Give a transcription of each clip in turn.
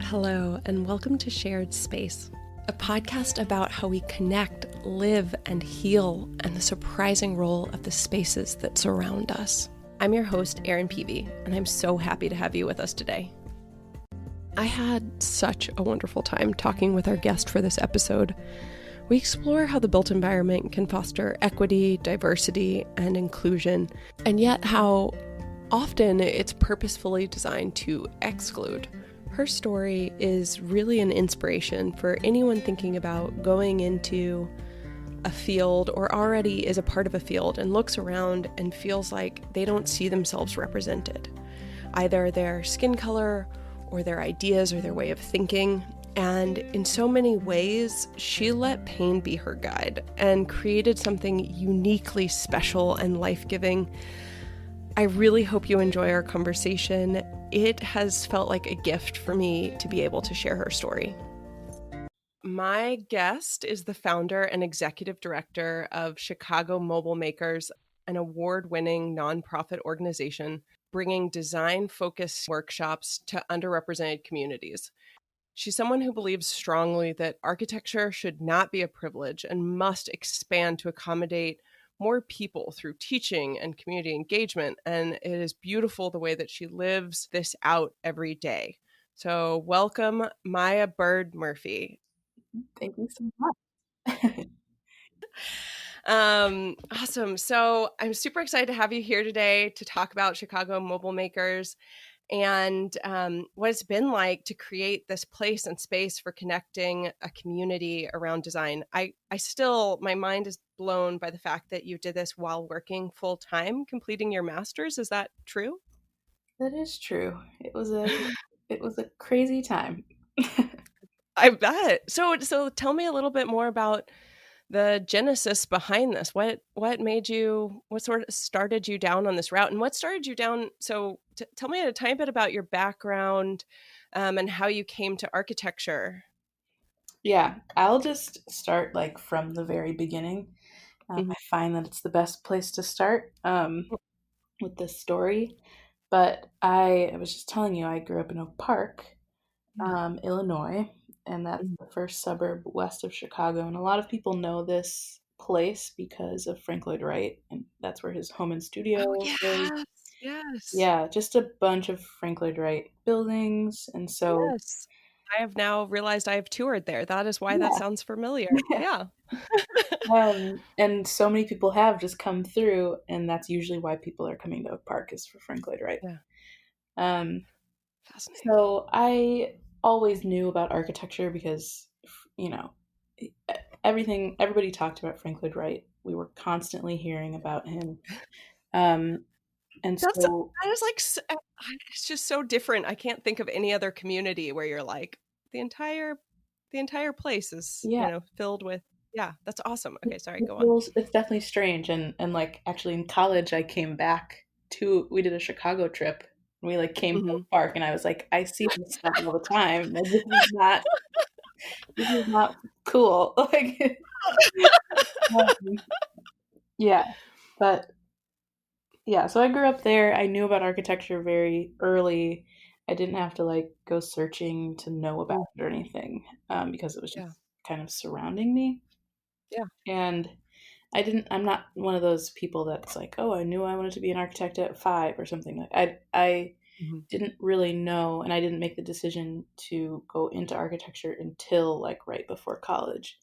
Hello, and welcome to Shared Space, a podcast about how we connect, live, and heal, and the surprising role of the spaces that surround us. I'm your host, Erin Peavy, and I'm so happy to have you with us today. I had such a wonderful time talking with our guest for this episode. We explore how the built environment can foster equity, diversity, and inclusion, and yet how often it's purposefully designed to exclude. Her story is really an inspiration for anyone thinking about going into a field or already is a part of a field and looks around and feels like they don't see themselves represented, either their skin color or their ideas or their way of thinking. And in so many ways, she let pain be her guide and created something uniquely special and life-giving. I really hope you enjoy our conversation. It has felt like a gift for me to be able to share her story. My guest is the founder and executive director of Chicago Mobile Makers, an award-winning nonprofit organization bringing design-focused workshops to underrepresented communities. She's someone who believes strongly that architecture should not be a privilege and must expand to accommodate more people through teaching and community engagement. And it is beautiful the way that she lives this out every day. So welcome, Maya Bird Murphy. Thank you so much. Awesome. So I'm super excited to have you here today to talk about Chicago Mobile Makers and what it's been like to create this place and space for connecting a community around design. My mind is blown by the fact that you did this while working full time, completing your master's. Is that true? That is true. It was a crazy time. I bet. So tell me a little bit more about the genesis behind this. What sort of started you down on this route, and what started you down? So tell me a tiny bit about your background and how you came to architecture. Yeah, I'll just start like from the very beginning. Mm-hmm. I find that it's the best place to start with this story. But I was just telling you, I grew up in Oak Park, Illinois, and that's the first suburb west of Chicago. And a lot of people know this place because of Frank Lloyd Wright, and that's where his home and studio is. Oh, yes. Yeah, just a bunch of Frank Lloyd Wright buildings. And so, Yes. I have now realized I have toured there. That is why that yeah. sounds familiar. Yeah. And so many people have just come through, and that's usually why people are coming to Oak Park is for Frank Lloyd Wright. Yeah. Um, Fascinating. so I always knew about architecture because, you know, everybody talked about Frank Lloyd Wright. We were constantly hearing about him. And That so, is like, it's just so different. I can't think of any other community where you're like, the entire place is, yeah, filled with, yeah, that's awesome. Okay, sorry, go on. it's definitely strange. And like actually in college, we did a Chicago trip. And we like came to Mm-hmm. Oak Park, and I was like, I see this stuff all the time. Like, this is not cool. Like, um, yeah, but yeah. So I grew up there. I knew about architecture very early. I didn't have to like go searching to know about it or anything because it was Yeah. just kind of surrounding me. Yeah. And I'm not one of those people that's like, oh, I knew I wanted to be an architect at 5 or something. Like I Mm-hmm. didn't really know, and I didn't make the decision to go into architecture until like right before college.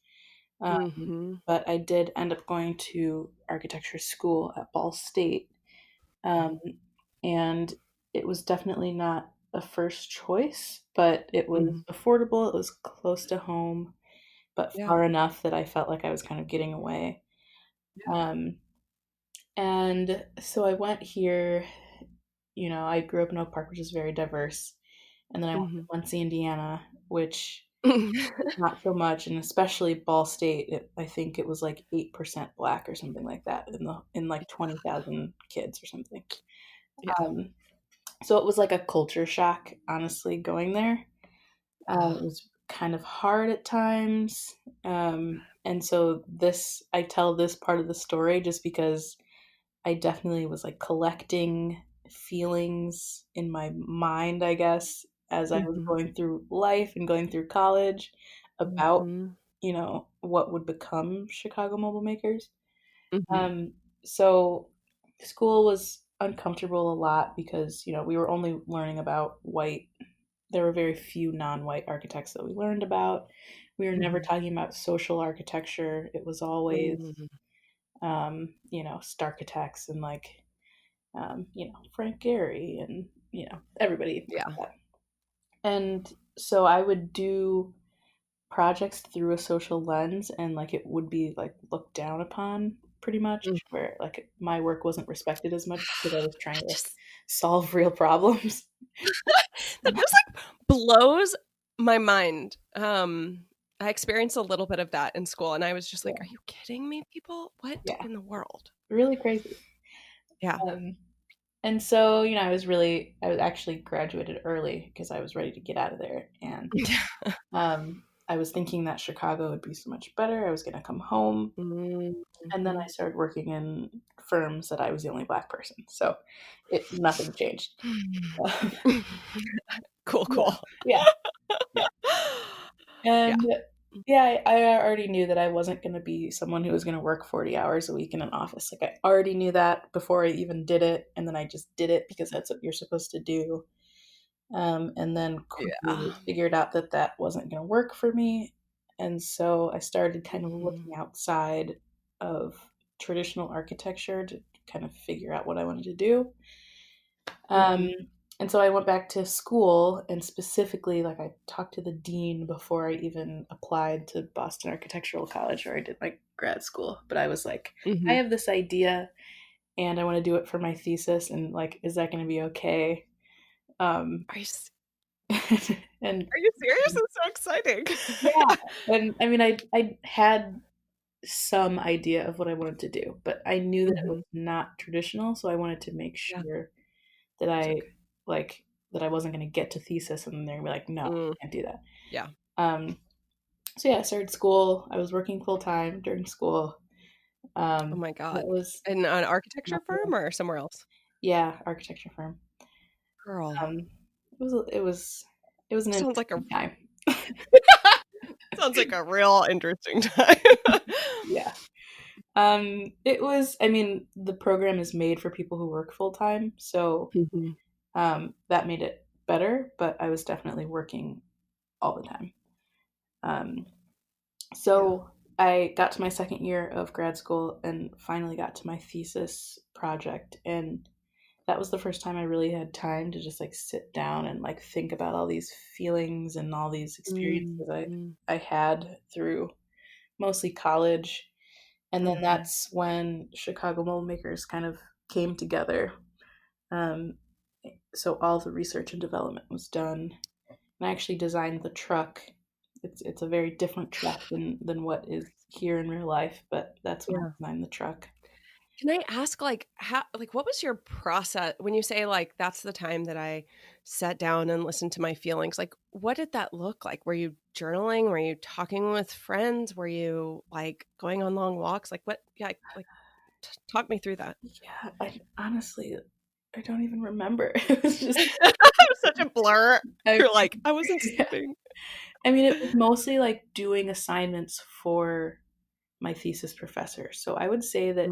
Mm-hmm. But I did end up going to architecture school at Ball State, and it was definitely not a first choice, but it was Mm-hmm. affordable. It was close to home, but Yeah. far enough that I felt like I was kind of getting away. Yeah. Um, and so I went here. I grew up in Oak Park, which is very diverse, and then I went to Mm-hmm. Muncie, Indiana, which not so much, and especially Ball State. I think it was like 8% black or something like that in like 20,000 kids or something. Yeah. Um, so it was like a culture shock, honestly, going there. It was kind of hard at times, and so I tell this part of the story just because I definitely was like collecting feelings in my mind, I guess, as I was going through life and going through college about, what would become Chicago Mobile Makers. So school was uncomfortable a lot because, we were only learning about white. There were very few non-white architects that we learned about. We were never talking about social architecture. It was always, Starchitects and Frank Gehry and, everybody like that. And so I would do projects through a social lens and it would be looked down upon pretty much, where my work wasn't respected as much because I was trying to Just solve real problems. that just blows my mind. I experienced a little bit of that in school, and I was just like, "Are you kidding me, people? What in the world?" Really crazy. Yeah. And so, I was actually graduated early because I was ready to get out of there. And I was thinking that Chicago would be so much better. I was going to come home. And then I started working in firms that I was the only Black person. So nothing changed. Cool. Yeah. And I already knew that I wasn't going to be someone who was going to work 40 hours a week in an office. I already knew that before I even did it. And then I just did it because that's what you're supposed to do. And then quickly figured out that wasn't going to work for me. And so I started kind of looking outside of traditional architecture to kind of figure out what I wanted to do. And so I went back to school, and specifically, I talked to the dean before I even applied to Boston Architectural College, where I did my grad school. But I was like, I have this idea, and I want to do it for my thesis, and is that going to be okay? Are you and are you serious? It's so exciting. Yeah, and I mean, I had some idea of what I wanted to do, but I knew that it was not traditional, so I wanted to make sure that I that I wasn't going to get to thesis and they're going to be like, no, I can't do that. Yeah. So I started school. I was working full time during school. Oh my God. It was in an architecture firm or somewhere else? Yeah, architecture firm. Girl. It was an Sounds like interesting time. Sounds like a real interesting time. Yeah. It was, I mean, the program is made for people who work full time, so that made it better, but I was definitely working all the time. So I got to my second year of grad school and finally got to my thesis project, and that was the first time I really had time to just sit down and think about all these feelings and all these experiences I had through mostly college. And then that's when Chicago Mold Makers kind of came together. So all the research and development was done. And I actually designed the truck. It's a very different truck than what is here in real life, but that's when I designed the truck. Can I ask, how, what was your process when you say, that's the time that I sat down and listened to my feelings? What did that look like? Were you journaling? Were you talking with friends? Were you, going on long walks? What? Yeah, talk me through that. Yeah, honestly, I don't even remember. It was just it was such a blur. You're I wasn't sleeping. I mean, it was mostly doing assignments for my thesis professor. So I would say that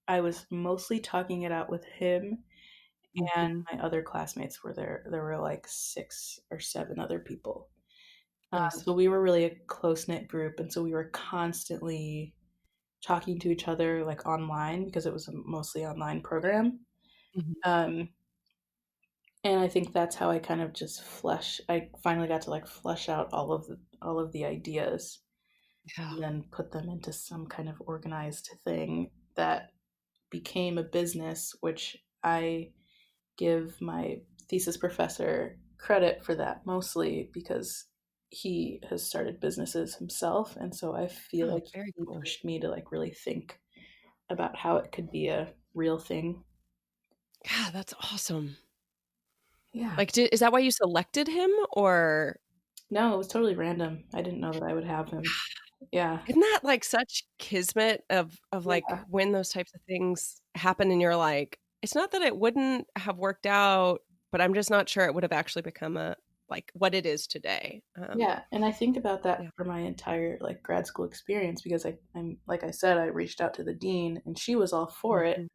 I was mostly talking it out with him, and my other classmates were there. There were 6 or 7 other people. Nice. So we were really a close-knit group, and so we were constantly talking to each other online because it was a mostly online program. And I think that's how I kind of just I finally got to flesh out all of the ideas and then put them into some kind of organized thing that became a business, which I give my thesis professor credit for that mostly because he has started businesses himself. And so I feel he pushed me to really think about how it could be a real thing. Yeah, that's awesome. Yeah. Is that why you selected him or? No, it was totally random. I didn't know that I would have him. Yeah. Isn't that such kismet of when those types of things happen and you're it's not that it wouldn't have worked out, but I'm just not sure it would have actually become a like what it is today. Yeah, and I think about that Yeah. for my entire like grad school experience because I'm like I said, I reached out to the dean and she was all for it, Mhm.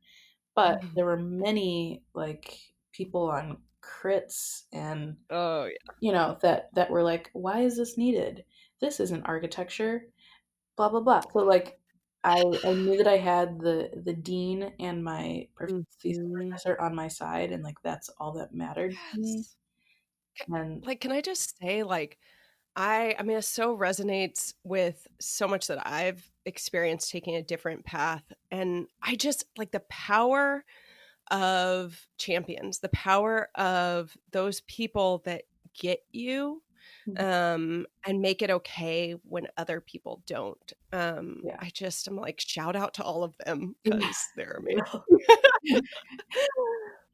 but Mhm. there were many like people on crits and Oh yeah. that were like, why is this needed? This isn't architecture, blah blah blah. So like I knew that I had the dean and my thesis Mhm. professor on my side, and like that's all that mattered to me. Yes. Ca- And Like, can I just say, like, I mean, it so resonates with so much that I've experienced taking a different path. And I just like the power of champions, the power of those people that get you and make it okay when other people don't. yeah. I just am like, shout out to all of them because they're amazing.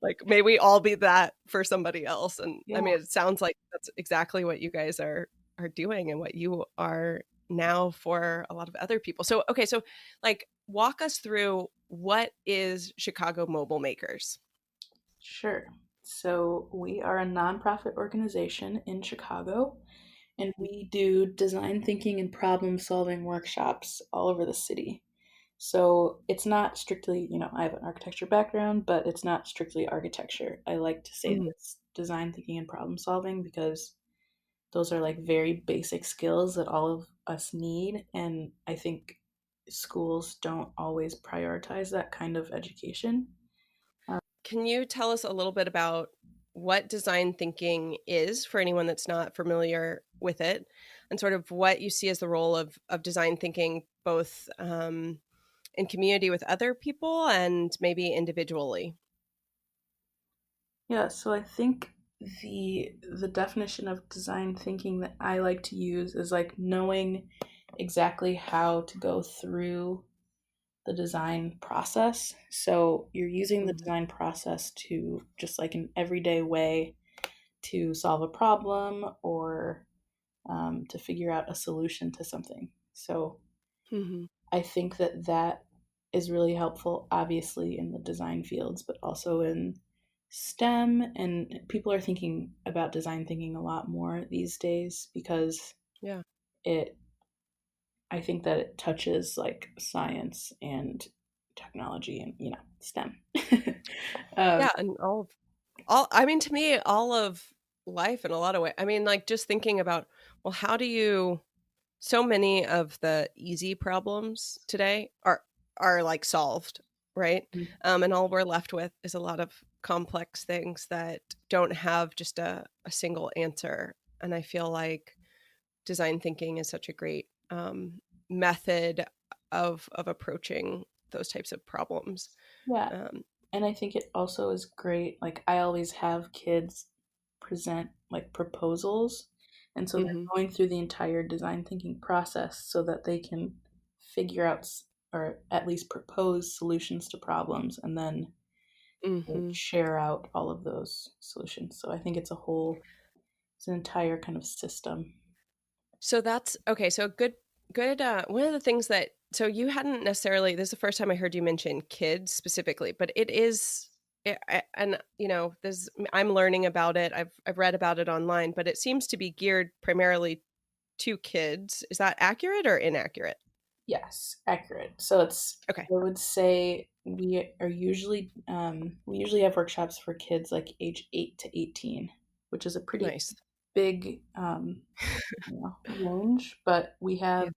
Like, may we all be that for somebody else. And I Yeah, mean, it sounds like that's exactly what you guys are doing and what you are now for a lot of other people. So, okay, so like walk us through what is Chicago Mobile Makers? sure. So we are a nonprofit organization in Chicago, and we do design thinking and problem solving workshops all over the city. So it's not strictly, I have an architecture background, but it's not strictly architecture. I like to say that Mhm. it's design thinking and problem solving because those are like very basic skills that all of us need. And I think schools don't always prioritize that kind of education. Can you tell us a little bit about what design thinking is for anyone that's not familiar with it, and sort of what you see as the role of design thinking, both in community with other people and maybe individually? Yeah, so I think the definition of design thinking that I like to use is like knowing exactly how to go through the design process. So you're using the Mhm. design process to just like an everyday way to solve a problem or to figure out a solution to something. So Mhm. I think that that is really helpful, obviously, in the design fields, but also in STEM. And people are thinking about design thinking a lot more these days because Yeah. it, I think that it touches like science and technology and, STEM. um, Yeah, and all I mean, to me, all of life in a lot of ways. I mean, like just thinking about, well, how do you so many of the easy problems today are like solved, right? And all we're left with is a lot of complex things that don't have just a single answer. And I feel like design thinking is such a great method of approaching those types of problems. yeah. Um, And I think it also is great. Like, I always have kids present like proposals. And so they're mhm, going through the entire design thinking process so that they can figure out or at least propose solutions to problems and then like, mhm. share out all of those solutions. So I think it's an entire kind of system. So that's okay. So good. One of the things that so you hadn't necessarily. This is the first time I heard you mention kids specifically, but it is, and there's I'm learning about it. I've read about it online, but it seems to be geared primarily to kids. Is that accurate or inaccurate? Yes, accurate. So Okay, I would say we usually have workshops for kids like age 8 to 18, which is a pretty nice. big range, but we Yeah. have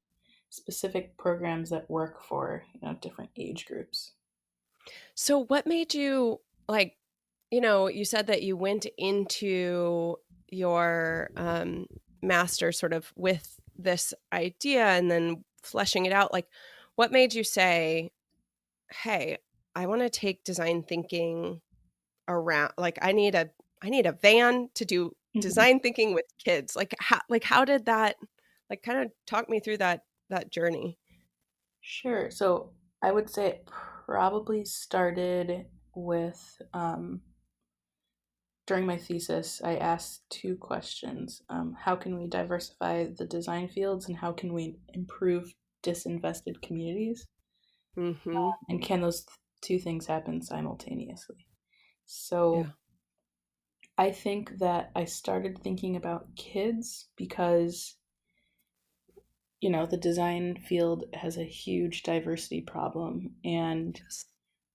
specific programs that work for, different age groups. So what made you like? You said that you went into your master sort of with this idea and then fleshing it out. Like, what made you say, "Hey, I want to take design thinking around. Like, I need a van to do Mhm. design thinking with kids." How did that? Like, kind of talk me through that journey. Sure. So I would say it probably started with during my thesis, I asked two questions. How can we diversify the design fields, and how can we improve disinvested communities? Mm-hmm. And can those two things happen simultaneously? So Yeah. I think that I started thinking about kids because, the design field has a huge diversity problem, and Yes.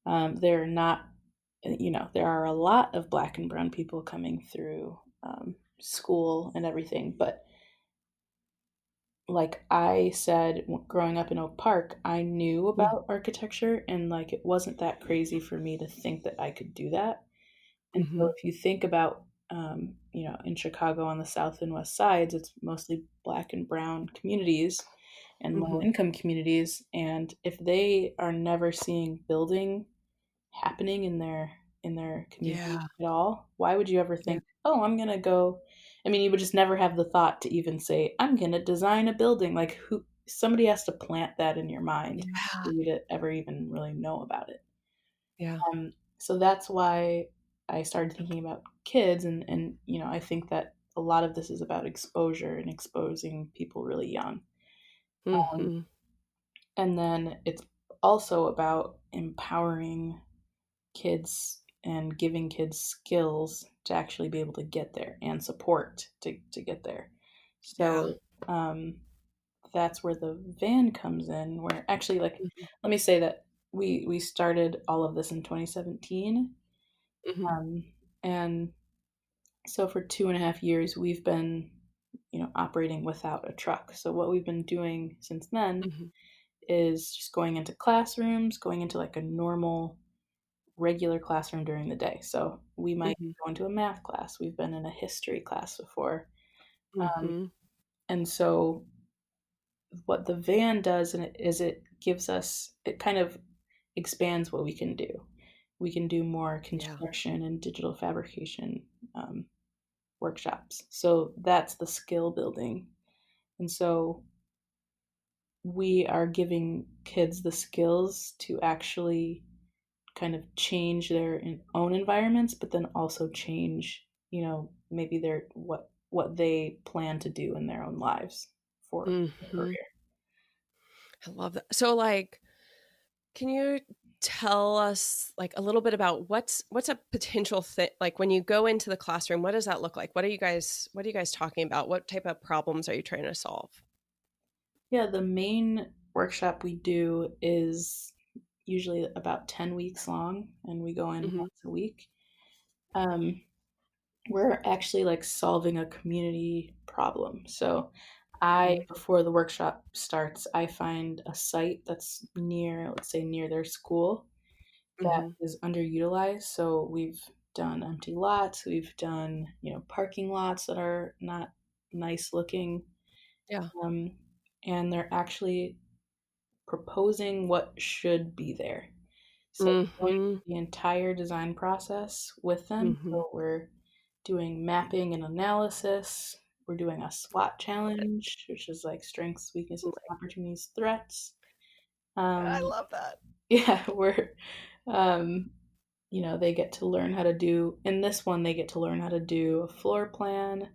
there are not, there are a lot of Black and brown people coming through school and everything, but like I said, growing up in Oak Park, I knew Mm, about architecture, and like it wasn't that crazy for me to think that I could do that. And so mhm, if you think about, in Chicago on the south and west sides, it's mostly Black and brown communities and low mhm. income communities. And if they are never seeing building happening in their community Yeah, at all, why would you ever yeah, think, oh, I'm gonna go? I mean, you would just never have the thought to even say, I'm gonna design a building. Like who somebody has to plant that in your mind yeah, for you to ever even really know about it. yeah. So that's why I started thinking about kids, and I think that a lot of this is about exposure and exposing people really young. Um, Mhm. and then it's also about empowering kids and giving kids skills to actually be able to get there and support to get there. Yeah. So that's where the van comes in, where actually, like, Mhm, let me say that we started all of this in 2017. mhm, Um, and so for 2.5 years, we've been, operating without a truck. So what we've been doing since then mhm, is just going into classrooms, going into like a normal, regular classroom during the day. So we might mhm, go into a math class. We've been in a history class before. Um, mhm. and so what the van does is it gives us, it kind of expands what we can do. We can do more Yeah. construction and digital fabrication workshops. So that's the skill building. And so we are giving kids the skills to actually kind of change their own environments, but then also change, maybe their what they plan to do in their own lives for their Mhm. career. I love that. So, like, can you tell us, like, a little bit about what's a potential fit like, when you go into the classroom, what does that look like? What are you guys talking about? What type of problems are you trying to solve? Yeah, the main workshop we do is usually about 10 weeks long, and we go in Mhm, once a week. Um, we're actually like solving a community problem. So mhm, before the workshop starts, I find a site that's near, let's say near their school, that mhm. is underutilized. So we've done empty lots, we've done, parking lots that are not nice looking. Yeah. Um, and they're actually proposing what should be there. So we're going Mhm, through the entire design process with them. mhm. So we're doing mapping and analysis. We're doing a SWOT Love it. challenge, which is like strengths, weaknesses, Right. opportunities, threats. I Um, love that. yeah, um, they get to learn how to do, in this one, they get to learn how to do a floor plan,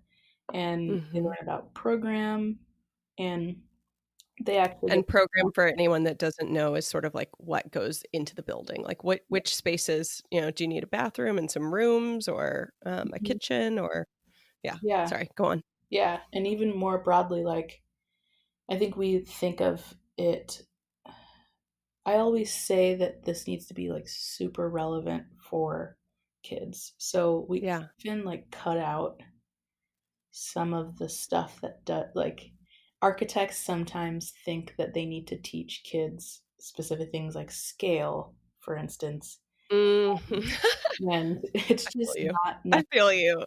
and they Mhm. learn about program, and they actually get, And program, for anyone that doesn't know, is sort of like what goes into the building. Like, which spaces, do you need a bathroom and some rooms, or, a Mhm. kitchen, or yeah, Yeah, sorry, go on. yeah, and even more broadly, like I think we think of it. I always say that this needs to be like super relevant for kids. So we Yeah. often like cut out some of the stuff that like architects sometimes think that they need to teach kids specific things like scale, for instance, Mhm. and it's I feel just you. not I feel you.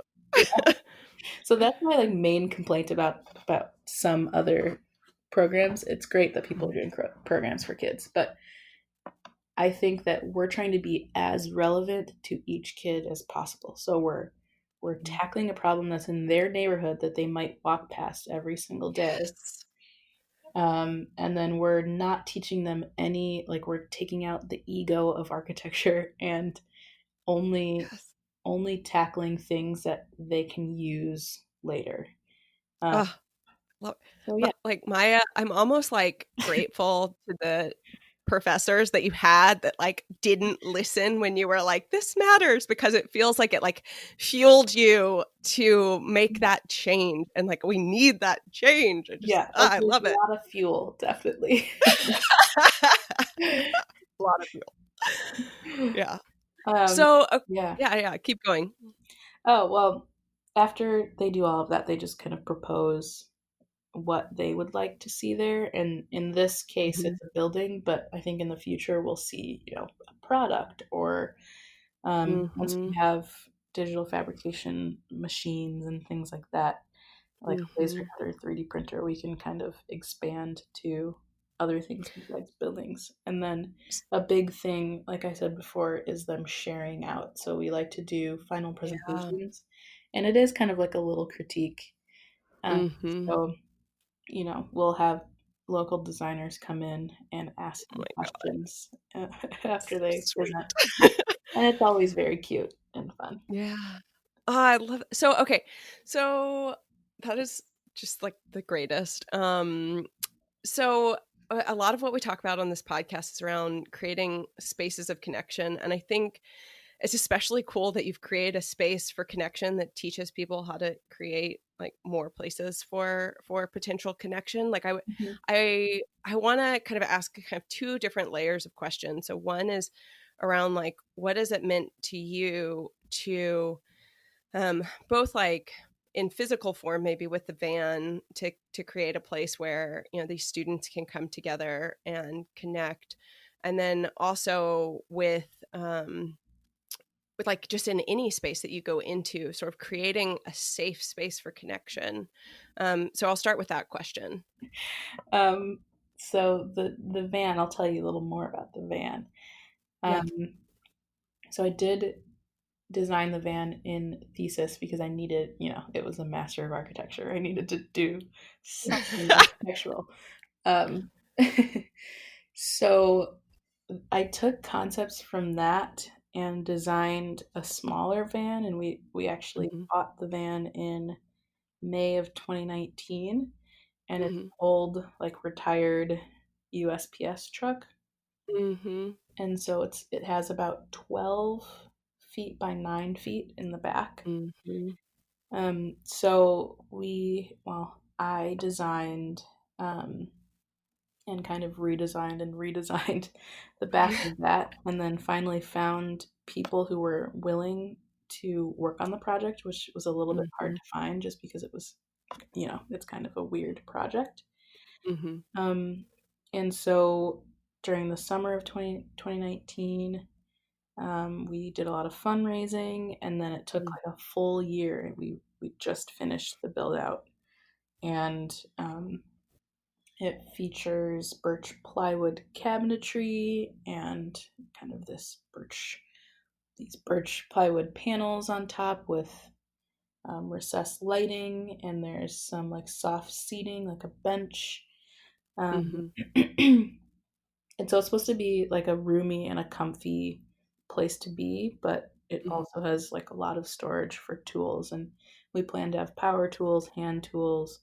so that's my like main complaint about some other programs. It's great that people are Mhm, doing programs for kids, but I think that we're trying to be as relevant to each kid as possible. So we're mhm. tackling a problem that's in their neighborhood that they might walk past every single day. Yes. And then we're not teaching them any, like we're taking out the ego of architecture and only Yes. only tackling things that they can use later. Um, Ugh, lo so yeah. like, my, I'm almost, like, grateful to the professors that you had that like didn't listen when you were like, this matters, because it feels like it like fueled you to make that change. And like, we need that change. Yeah, I there's love a it. lot of fuel, definitely. A lot of fuel. Yeah. Um, So, yeah. yeah, keep going. Oh, well, after they do all of that, they just kind of propose what they would like to see there. And in this case, Mhm. it's a building, but I think in the future we'll see, a product, or once we Mhm. have digital fabrication machines and things like that, like a laser Mhm. cutter, 3D printer, we can kind of expand to other things besides buildings. And then a big thing, like I said before, is them sharing out. So we like to do final Yeah. presentations, and it is kind of like a little critique. Um, Mhm. so, we'll have local designers come in and ask Oh them my God. questions after they present. Sweet. And it's always very cute and fun. Yeah. Oh, I love it. So, okay. So that is just like the greatest. So a lot of what we talk about on this podcast is around creating spaces of connection. And I think it's especially cool that you've created a space for connection that teaches people how to create like more places for potential connection. Like Mhm. I want to kind of ask kind of two different layers of questions. So one is around like, what has it meant to you to both like in physical form, maybe with the van, to create a place where these students can come together and connect, and then also with like just in any space that you go into, sort of creating a safe space for connection. So I'll start with that question. Um, so the van, I'll tell you a little more about the van. Yeah. Um, so I did design the van in thesis because I needed, it was a Master of Architecture. I needed to do something architectural. Um, so I took concepts from that and designed a smaller van, and we actually Hmm. bought the van in May of 2019, and it's Hmm. an old, like, retired USPS truck. Hmm. And so it has about 12 feet by 9 feet in the back. Hmm. So I designed, um, and kind of redesigned and redesigned the back of that, and then finally found people who were willing to work on the project, which was a little bit hard Hmm. to find just because it was, it's kind of a weird project. Hmm. Um, and so during the summer of 2019, we did a lot of fundraising, and then it took like a full year. We just finished the build out, and it features birch plywood cabinetry and kind of these birch plywood panels on top with recessed lighting, and there's some like soft seating, like a bench. Um, Hmm. and so it's supposed to be like a roomy and a comfy place to be, but it Hmm. also has like a lot of storage for tools. And we plan to have power tools, hand tools.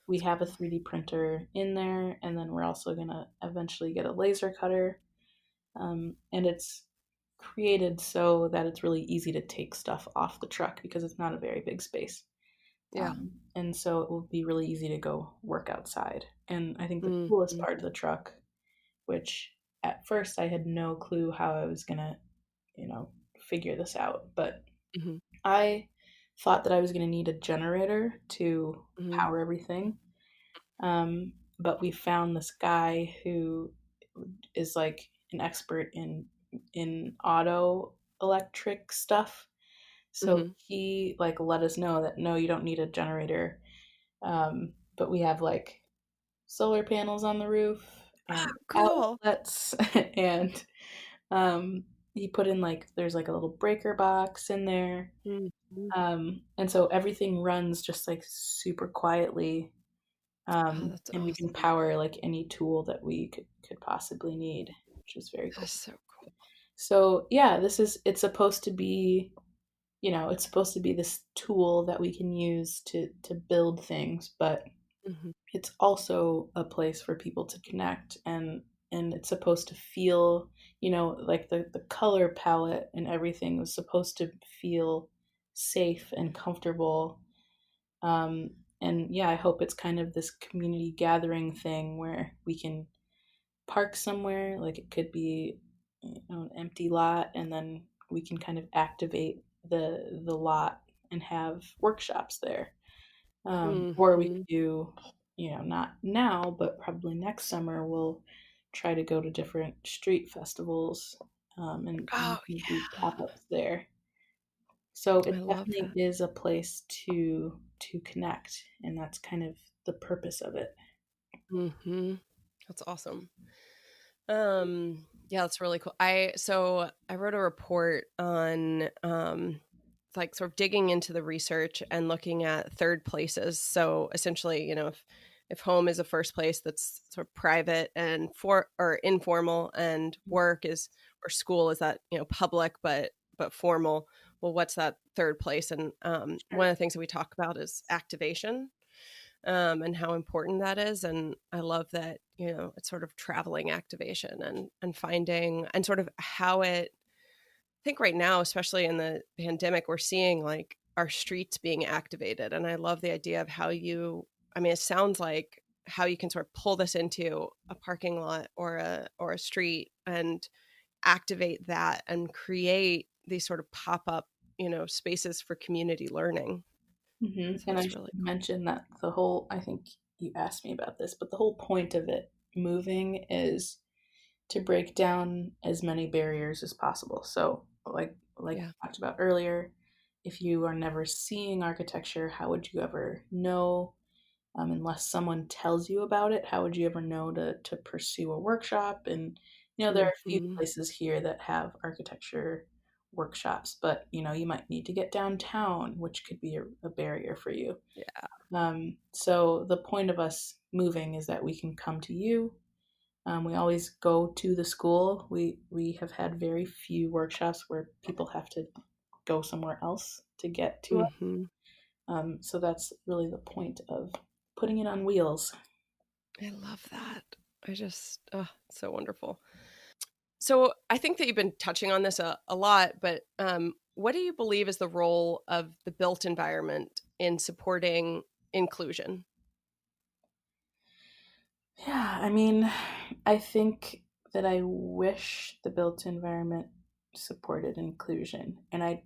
We have a 3D printer in there, and then we're also going to eventually get a laser cutter. And it's created so that it's really easy to take stuff off the truck because it's not a very big space. Yeah. And so it will be really easy to go work outside. And I think the Hmm. coolest part of the truck, which at first I had no clue how I was gonna, figure this out, but Hmm. I thought that I was gonna need a generator to Hmm. power everything. But we found this guy who is like an expert in auto electric stuff. So Hmm. he like let us know that no, you don't need a generator. But we have like solar panels on the roof and Cool. outlets, and he put in like there's like a little breaker box in there. Mhm. And so everything runs just like super quietly. Oh, that's And we can awesome. power like any tool that we could possibly need, which is very cool. That's so cool. So yeah, it's supposed to be, it's supposed to be this tool that we can use to build things, but Mhm. it's also a place for people to connect and and it's supposed to feel, like the color palette and everything was supposed to feel safe and comfortable. And yeah, I hope it's kind of this community gathering thing where we can park somewhere, like it could be an empty lot, and then we can kind of activate the lot and have workshops there. Or we Mm-hmm. could do, not now, but probably next summer, we'll try to go to different street festivals, and Oh, do pop-ups there. So I it love definitely that. is a place to connect, and that's kind of the purpose of it. Mm-hmm. That's awesome. Yeah, that's really cool. I wrote a report on like sort of digging into the research and looking at third places. So essentially, if home is a first place that's sort of private and for or informal, and work is or school is that, public but formal, well, what's that third place? And Sure. one of the things that we talk about is activation, and how important that is. And I love that, it's sort of traveling activation and finding and sort of how it, I think right now, especially in the pandemic, we're seeing like our streets being activated. And I love the idea of how I mean, it sounds like how you can sort of pull this into a parking lot or a street and activate that and create these sort of pop-up, spaces for community learning. So And I it's should really mention that I think you asked me about this, but the whole point of it moving is to break down as many barriers as possible. So, cool. like Yeah. we talked about earlier, if you are never seeing architecture, how would you ever know? Unless someone tells you about it, how would you ever know to pursue a workshop? And there are a few Hmm. places here that have architecture workshops, but you might need to get downtown, which could be a barrier for you. Yeah. So the point of us moving is that we can come to you. We always go to the school. We have had very few workshops where people have to go somewhere else to get to us. Hmm. So that's really the point of putting it on wheels. I love that. I just, oh, so wonderful. So I think that you've been touching on this a lot, but what do you believe is the role of the built environment in supporting inclusion? Yeah, I mean, I think that I wish the built environment supported inclusion, and I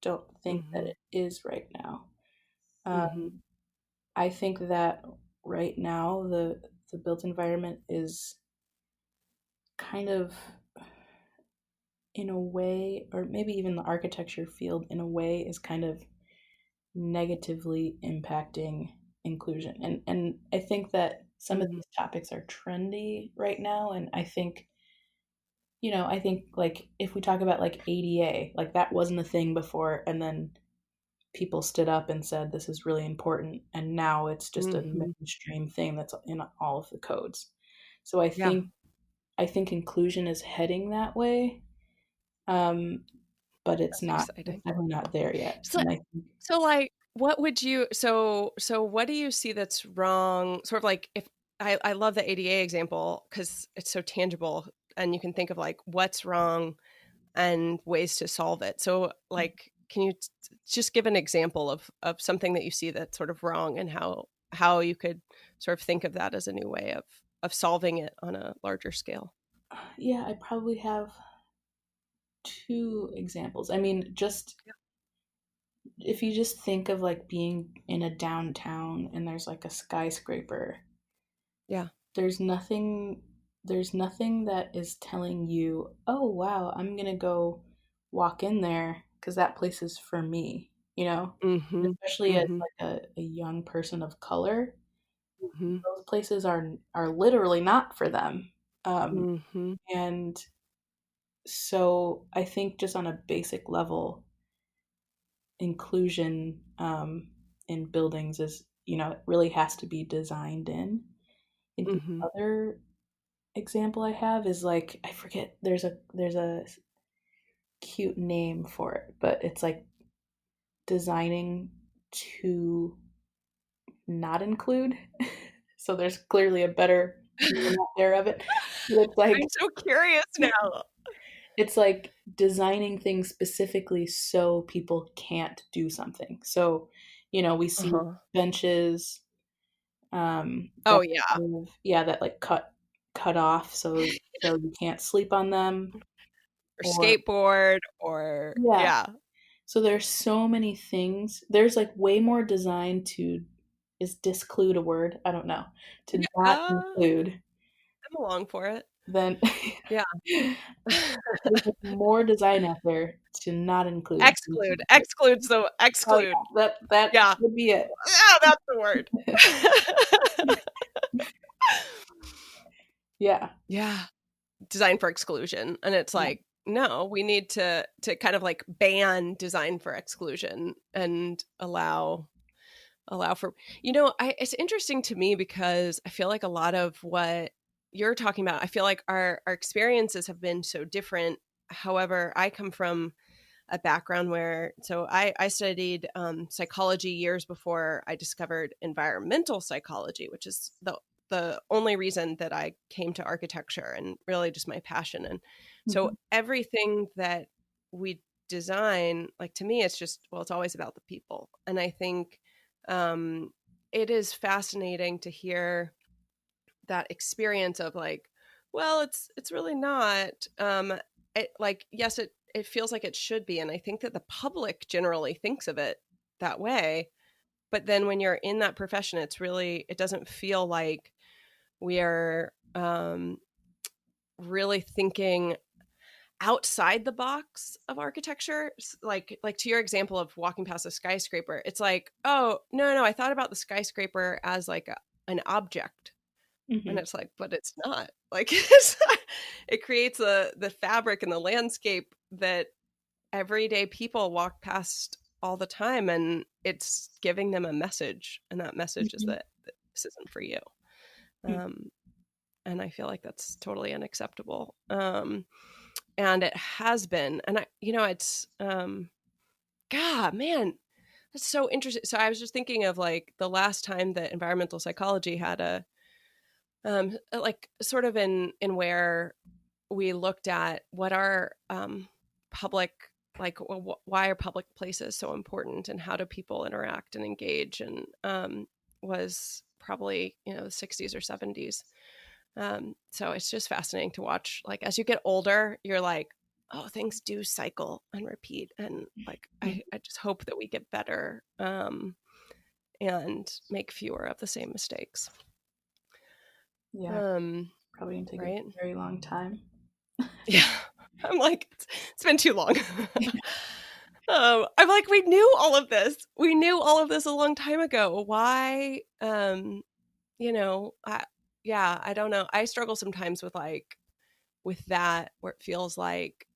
don't think that Hmm. it is right now. Hmm. Um, I think that right now the built environment is kind of, in a way, or maybe even the architecture field in a way, is kind of negatively impacting inclusion. And I think that some of Hmm. these topics are trendy right now, and I think like if we talk about like ADA, like that wasn't a thing before, and then people stood up and said this is really important, and now it's just a Hmm. mainstream thing that's in all of the codes. So I Yeah, think I think inclusion is heading that way, um, but it's that's not. It's exciting. definitely not there yet. So, And I think so like, what would you? So what do you see that's wrong? Sort of like if I love the ADA example because it's so tangible, and you can think of like what's wrong and ways to solve it. So, like, can you just give an example of something that you see that's sort of wrong and how you could sort of think of that as a new way of solving it on a larger scale? yeah, I probably have two examples. I mean, just if you just think of like being in a downtown and there's like a skyscraper, Yeah. there's nothing there's nothing that is telling you, "Oh, wow, I'm going to go walk in there because that place is for me." Mm-hmm. Especially as Mm-hmm. like a young person of color, Mm-hmm. those places are literally not for them. Um, Mm-hmm. and so I think just on a basic level, inclusion in buildings is, it really has to be designed in. I think the Mm-hmm. other example I have is like, I forget, there's a cute name for it, but it's like designing to not include. So there's clearly a better name out there of it. It's like, I'm so curious now. it's like designing things specifically so people can't do something. So, we see Uh-huh. benches, Oh that yeah. that like cut off so you can't sleep on them, Or or skateboard or yeah. yeah. So there's so many things. There's like way more design to, is disclude a word? I don't know. To Yeah, not include I'm along for it. than Yeah. there's like more design out there to not include. Exclude. Exclude. So Oh exclude. yeah, that Yeah. would be it. Yeah, that's the word. Yeah. Yeah. Design for exclusion. And it's Yeah. like, no, we need to kind of like ban design for exclusion and allow for, it's interesting to me because I feel like a lot of what you're talking about, I feel like our experiences have been so different. However, I come from a background where, so I studied psychology years before I discovered environmental psychology, which is the only reason that I came to architecture and really just my passion. And so Mhm. everything that we design, like to me, it's just, well, it's always about the people. And I think it is fascinating to hear that experience of like, well, it's really not. Like, yes, it feels like it should be, and I think that the public generally thinks of it that way. But then when you're in that profession, it doesn't feel like we are really thinking outside the box of architecture. Like to your example of walking past a skyscraper, it's like, oh no, I thought about the skyscraper as like an object. And Mhm. it's like, but it's not. Like it creates the fabric and the landscape that everyday people walk past all the time, and it's giving them a message, and that message is Mhm. that this isn't for you. Mhm. And I feel like that's totally unacceptable. And it has been, and it's God, man, that's so interesting. So I was just thinking of like the last time that environmental psychology had a like sort of in where we looked at what are public, like why are public places so important and how do people interact and engage, and was probably the 60s or 70s. So it's just fascinating to watch, like as you get older you're like, oh, things do cycle and repeat, and like Mhm. I just hope that we get better and make fewer of the same mistakes. Yeah. um Probably gonna take a right. very long time. Yeah. I'm like, it's been too long. I'm like, we knew all of this. We knew all of this a long time ago. Why? I, yeah, I don't know. I struggle sometimes with like, with that, where it feels like,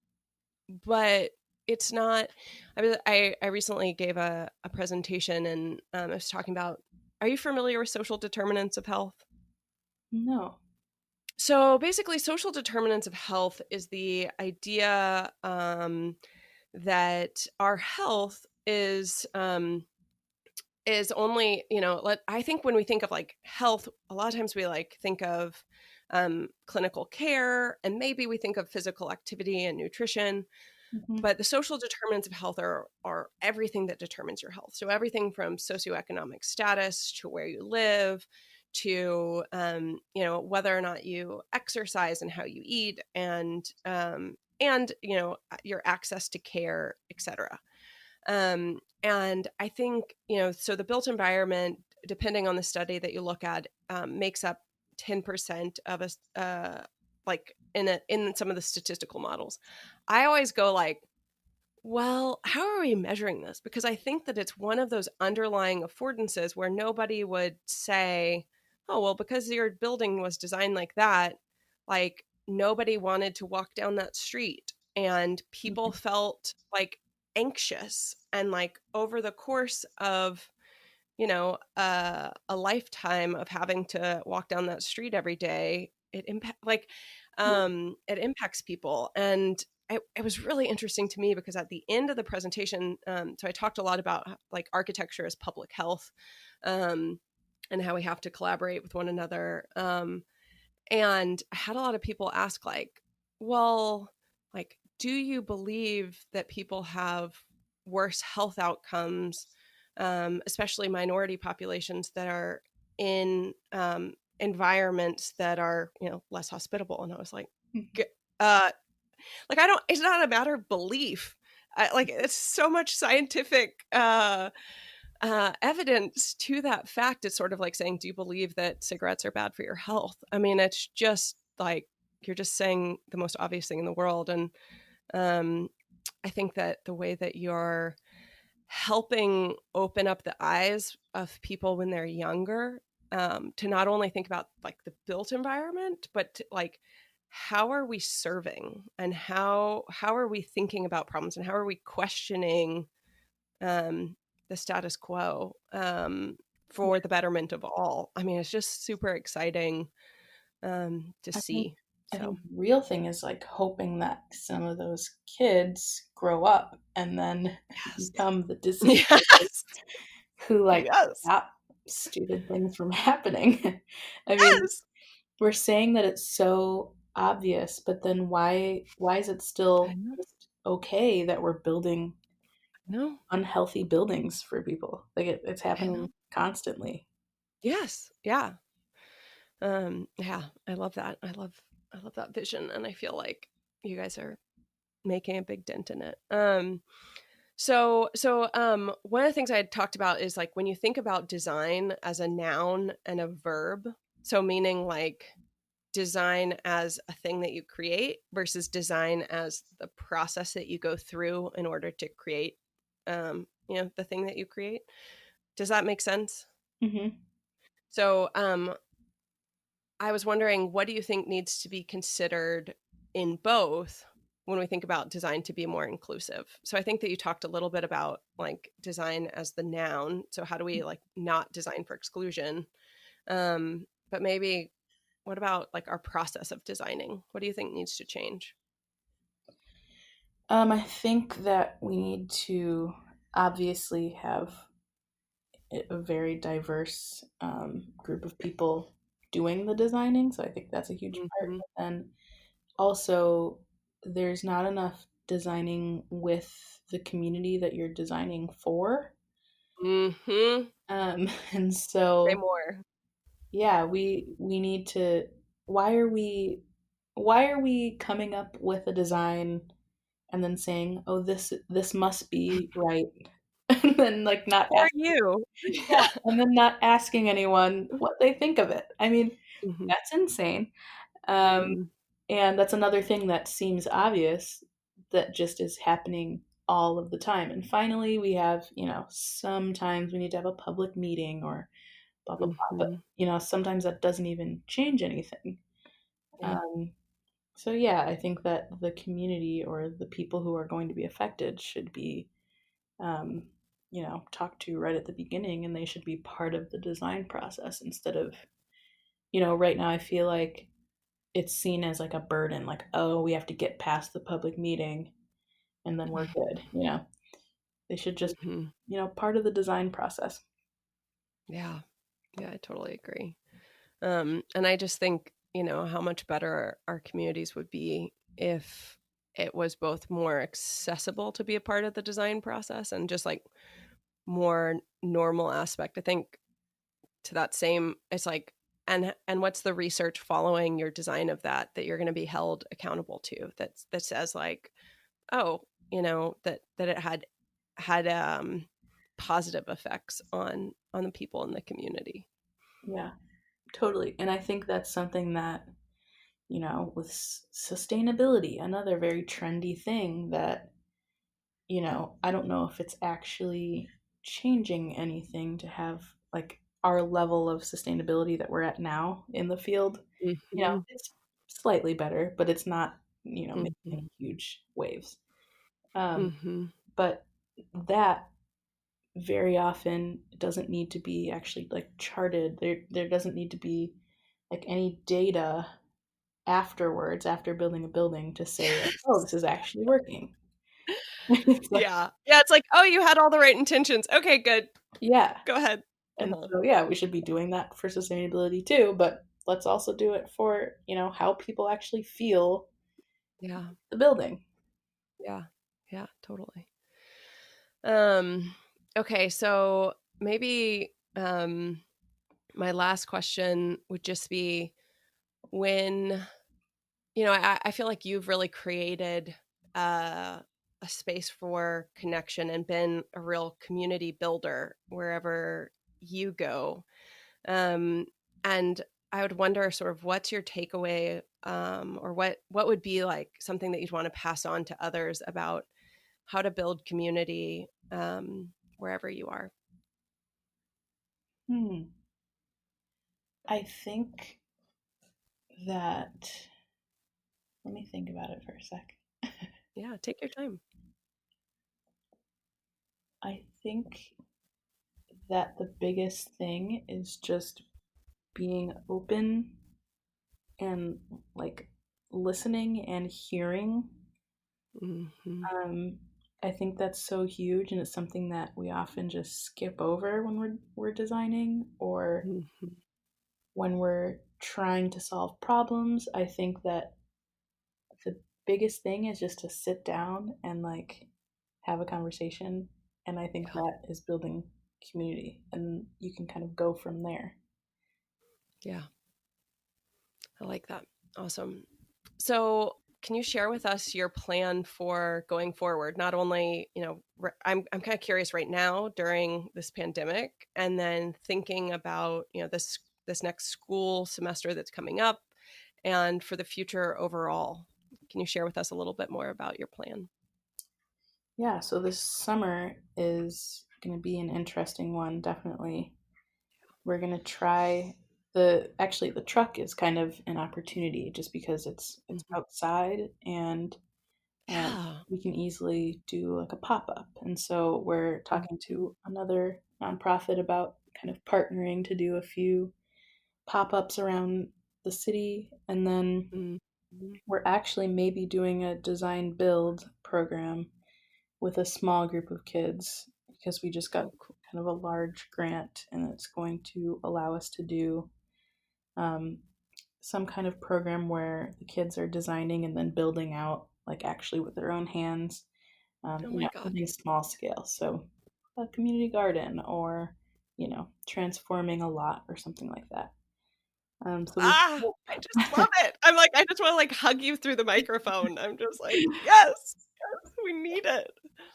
but it's not. I recently gave a presentation, and I was talking about, are you familiar with social determinants of health? No. So basically, social determinants of health is the idea that our health is only, I think when we think of like health, a lot of times we like think of clinical care, and maybe we think of physical activity and nutrition. Mhm. But the social determinants of health are everything that determines your health. So everything from socioeconomic status to where you live to whether or not you exercise and how you eat, and your access to care, etc. And I think so the built environment, depending on the study that you look at, makes up 10% of a like in some of the statistical models. I always go like, well, how are we measuring this? Because I think that it's one of those underlying affordances where nobody would say, oh, well, because your building was designed like that, like nobody wanted to walk down that street. And people Mhm. felt like anxious. And like over the course of, a lifetime of having to walk down that street every day, Yeah. it impacts people. And it was really interesting to me because at the end of the presentation, so I talked a lot about like architecture as public health, and how we have to collaborate with one another. And I had a lot of people ask, like, well, like, do you believe that people have worse health outcomes, especially minority populations that are in environments that are, less hospitable? And I was like, like, it's not a matter of belief. Like, it's so much scientific evidence to that fact. It's sort of like saying, do you believe that cigarettes are bad for your health? I mean, it's just like, you're just saying the most obvious thing in the world. And I think that the way that you're helping open up the eyes of people when they're younger, to not only think about like the built environment, but to, like, how are we serving, and how are we thinking about problems, and how are we questioning the status quo for the betterment of all? I mean, it's just super exciting to I think see. I So think the real thing is like hoping that some of those kids grow up and then yes, become the disinvested yes, who like yes, stop stupid things from happening. I mean, yes. we're saying that it's so obvious, but then why is it I still know. just okay that we're building No, unhealthy buildings for people? Like it's I know. happening constantly. Yes, yeah. Yeah, I love that. I love that vision, and I feel like you guys are making a big dent in it. So one of the things I had talked about is like when you think about design as a noun and a verb, so meaning like design as a thing that you create versus design as the process that you go through in order to create the thing that you create. Does that make sense? Hmm. So I was wondering, what do you think needs to be considered in both when we think about design to be more inclusive? So I think that you talked a little bit about like design as the noun. So how do we like not design for exclusion? But maybe what about like our process of designing? What do you think needs to change? I think that we need to obviously have a very diverse group of people doing the designing. So I think that's a huge part. Mm-hmm. And also, there's not enough designing with the community that you're designing for. Mm-hmm. And Say so, more. yeah, we need to. Why are we coming up with a design and then saying, "Oh, this must be right," and then like not For asking, you. yeah, and then not asking anyone what they think of it. I mean, Mm-hmm. that's insane. Um, Mm-hmm. and that's another thing that seems obvious that just is happening all of the time. And finally, we have, sometimes we need to have a public meeting or blah, blah, blah. But, Mm-hmm. sometimes that doesn't even change anything. Yeah. Um, so, yeah, I think that the community or the people who are going to be affected should be, um, talked to right at the beginning, and they should be part of the design process instead of, right now I feel like it's seen as like a burden, like, oh, we have to get past the public meeting and then we're good. They should just be, Mm-hmm. part of the design process. Yeah. Yeah, I totally agree. And I just think, how much better our communities would be if it was both more accessible to be a part of the design process and just like more normal aspect. I think to that same, it's like, and what's the research following your design of that you're going to be held accountable to, that says like, oh, that it had positive effects on the people in the community. Yeah, totally. And I think that's something that, with sustainability, another very trendy thing that, I don't know if it's actually changing anything to have like our level of sustainability that we're at now in the field. Hmm. It's slightly better, but it's not, making Hmm. any huge waves. Um, Hmm. but that very often doesn't need to be actually like charted. There doesn't need to be like any data afterwards after building a building to say like, oh, this is actually working. It's like, Yeah. Yeah, it's like, "Oh, you had all the right intentions. Okay, good. yeah. Go ahead." And Uh-huh. so yeah, we should be doing that for sustainability too, but let's also do it for, how people actually feel Yeah. the building. Yeah. Yeah, totally. Okay, so maybe my last question would just be when, I feel like you've really created a space for connection and been a real community builder wherever you go. Um, and I would wonder sort of what's your takeaway, or what would be like something that you'd want to pass on to others about how to build community wherever you are. Hmm. I think that, let me think about it for a sec. Yeah, take your time. I think that the biggest thing is just being open and like listening and hearing. Hmm. Um, I think that's so huge, and it's something that we often just skip over when we're designing or Hmm. when we're trying to solve problems. I think that the biggest thing is just to sit down and like have a conversation, and I think Yeah, that is building community, and you can kind of go from there. yeah, I like that. Awesome. So, can you share with us your plan for going forward? Not only, I'm kind of curious right now during this pandemic, and then thinking about, this next school semester that's coming up, and for the future overall. Can you share with us a little bit more about your plan? Yeah, so this summer is going to be an interesting one, definitely. We're going to try the truck is kind of an opportunity just because it's Mhm. outside, and Yeah. we can easily do like a pop-up. And so we're talking Mhm. to another nonprofit about kind of partnering to do a few pop-ups around the city, and then Mhm. we're actually maybe doing a design build program with a small group of kids because we just got Oh, cool. kind of a large grant, and it's going to allow us to do um, some kind of program where the kids are designing and then building out like actually with their own hands, Oh my God. something small scale. So a community garden or, transforming a lot or something like that. So we Ah, hope. I just love it. I'm like, I just want to like hug you through the microphone. I'm just like, yes, yes, we need it.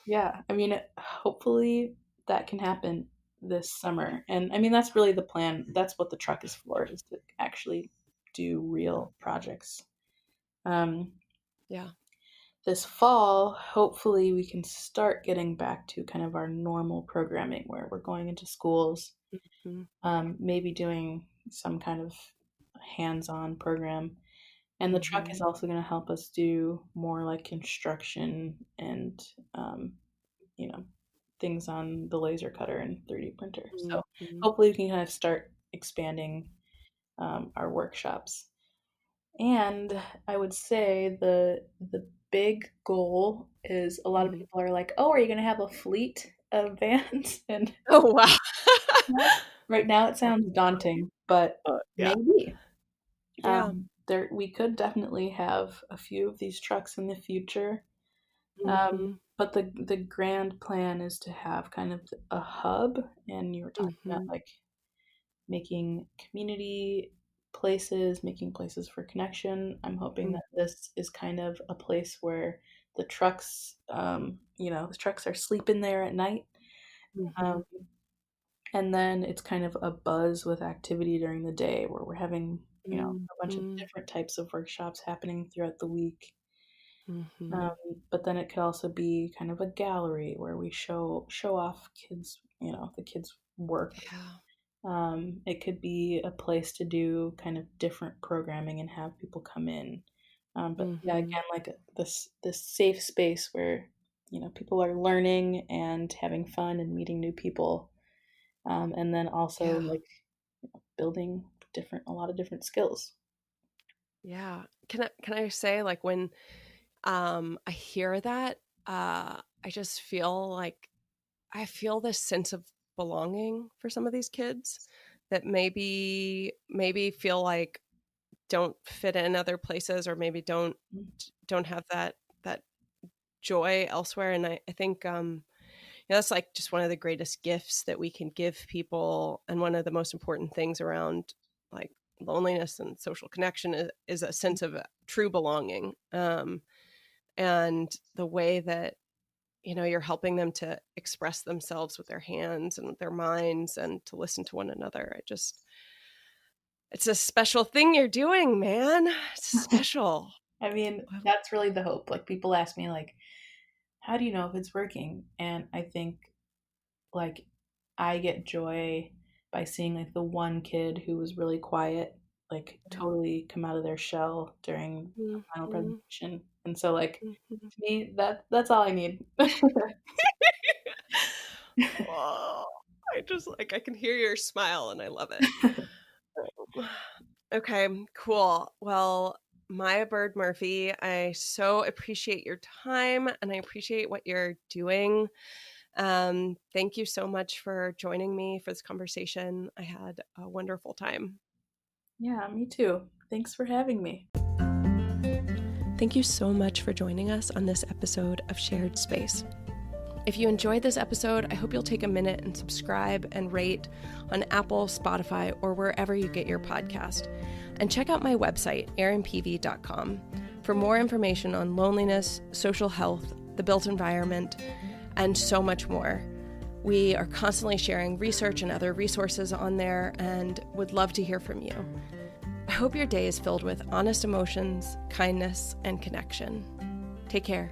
Yeah, I mean, hopefully that can happen this summer. And I mean, that's really the plan. That's what the truck is for, is to actually do real projects. Um, Yeah. this fall, hopefully, we can start getting back to kind of our normal programming where we're going into schools, Mhm. maybe doing some kind of hands on program. And the truck is Mhm. also going to help us do more like construction and, um, you know, things on the laser cutter and 3D printer. So Mhm. hopefully, we can kind of start expanding our workshops. And I would say the big goal is a lot of Mhm. people are like, "Oh, are you going to have a fleet of vans?" And Oh, wow. right now it sounds daunting, but Yeah. maybe Yeah. there we could definitely have a few of these trucks in the future. Mhm. But the grand plan is to have kind of a hub, and you were talking about Mhm. like making community places, making places for connection. I'm hoping that Mhm. this is kind of a place where the trucks are sleeping there at night. Um, Mhm. and then it's kind of a buzz with activity during the day where we're having, Mhm. a bunch of different types of workshops happening throughout the week. Mhm. Um, but then it could also be kind of a gallery where we show off kids, the kids' work. Yeah. It could be a place to do kind of different programming and have people come in. But yeah, Mhm. again, like this safe space where people are learning and having fun and meeting new people, and then also Yeah. like building a lot of different skills. Yeah. Can I say like when I hear that, I just feel like I feel this sense of belonging for some of these kids. that maybe feel like don't fit in other places, or maybe don't have that joy elsewhere. And I think that's like just one of the greatest gifts that we can give people, and one of the most important things around like loneliness and social connection is a sense of true belonging, and the way that you're helping them to express themselves with their hands and with their minds, and to listen to one another. It's a special thing you're doing, man. It's special. I mean, that's really the hope. Like, people ask me, like, how do you know if it's working? And I think, like, I get joy by seeing, like, the one kid who was really quiet, like, totally come out of their shell during the final presentation. And so, like, to me, that's all I need. Oh, I can hear your smile, and I love it. Okay, cool. Well, Maya Bird Murphy, I so appreciate your time, and I appreciate what you're doing. Thank you so much for joining me for this conversation. I had a wonderful time. Yeah, me too. Thanks for having me. Thank you so much for joining us on this episode of Shared Space. If you enjoyed this episode, I hope you'll take a minute and subscribe and rate on Apple, Spotify, or wherever you get your podcast. And check out my website, erinpeavy.com, for more information on loneliness, social health, the built environment, and so much more. We are constantly sharing research and other resources on there, and would love to hear from you. I hope your day is filled with honest emotions, kindness, and connection. Take care.